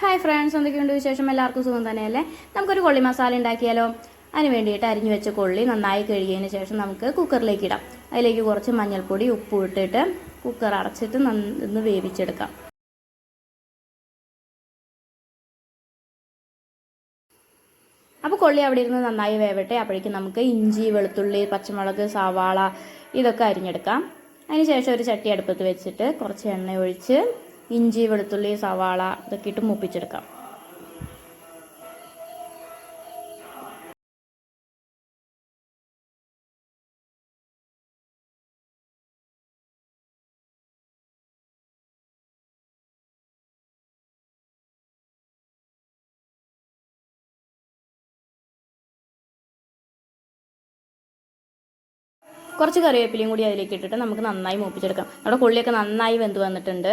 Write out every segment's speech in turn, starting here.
Hi friends, എന്തൊക്കെയുണ്ട് വിശേഷം? എല്ലാവർക്കും സുഖം തന്നെയല്ലേ? നമുക്കൊരു കൊള്ളി മസാല ഉണ്ടാക്കിയാലോ? അതിന് വേണ്ടിയിട്ട് അരിഞ്ഞു വെച്ച കൊള്ളി നന്നായി കഴുകിയതിന് ശേഷം നമുക്ക് കുക്കറിലേക്ക് ഇടാം. അതിലേക്ക് കുറച്ച് മഞ്ഞൾപ്പൊടി, ഉപ്പ് ഇട്ടിട്ട് കുക്കർ അടച്ചിട്ട് ഒന്ന് വേവിച്ചെടുക്കാം. അപ്പോൾ കൊള്ളി അവിടെ ഇരുന്ന് നന്നായി വേവട്ടെ. അപ്പോഴേക്കും നമുക്ക് ഇഞ്ചി, വെളുത്തുള്ളി, പച്ചമുളക്, സവാള ഇതൊക്കെ അരിഞ്ഞെടുക്കാം. അതിനുശേഷം ഒരു ചട്ടി അടുപ്പത്ത് വെച്ചിട്ട് കുറച്ച് എണ്ണ ഒഴിച്ച് ഇഞ്ചി, വെളുത്തുള്ളി, സവാള ഇതൊക്കെ ഇട്ട് മൂപ്പിച്ചെടുക്കാം. കുറച്ച് കറിവേപ്പിലയും കൂടി അതിലേക്ക് ഇട്ടിട്ട് നമുക്ക് നന്നായി മൂപ്പിച്ചെടുക്കാം. നമ്മുടെ കൊള്ളിയൊക്കെ നന്നായി വെന്ത് വന്നിട്ടുണ്ട്.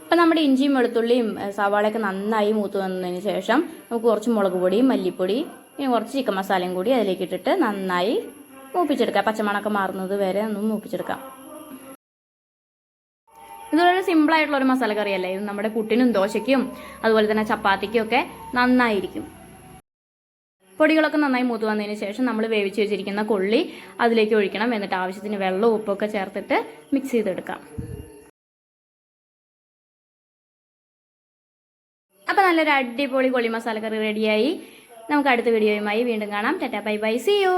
അപ്പം നമ്മുടെ ഇഞ്ചിയും വെളുത്തുള്ളിയും സവാളയൊക്കെ നന്നായി മൂത്ത് വന്നതിന് ശേഷം നമുക്ക് കുറച്ച് മുളക് പൊടിയും മല്ലിപ്പൊടി പിന്നെ കുറച്ച് ചിക്കൻ മസാലയും കൂടി അതിലേക്ക് ഇട്ടിട്ട് നന്നായി മൂപ്പിച്ചെടുക്കാം. പച്ചമണമൊക്കെ മാറുന്നത് വരെ ഒന്ന് മൂപ്പിച്ചെടുക്കാം. ഇതൊരു സിമ്പിളായിട്ടുള്ളൊരു മസാല കറിയല്ലേ. ഇത് നമ്മുടെ പുട്ടിനും ദോശയ്ക്കും അതുപോലെ തന്നെ ചപ്പാത്തിക്കും ഒക്കെ നന്നായിരിക്കും. പൊടികളൊക്കെ നന്നായി മൂത്ത് വന്നതിന് ശേഷം നമ്മൾ വേവിച്ച് വെച്ചിരിക്കുന്ന കൊള്ളി അതിലേക്ക് ഒഴിക്കണം. എന്നിട്ട് ആവശ്യത്തിന് വെള്ളവും ഉപ്പൊക്കെ ചേർത്തിട്ട് മിക്സ് ചെയ്തെടുക്കാം. അപ്പോൾ നല്ലൊരു അടിപൊളി കൊള്ളി മസാല കറി റെഡിയായി. നമുക്ക് അടുത്ത വീഡിയോയുമായി വീണ്ടും കാണാം. Tata, bye bye, see U.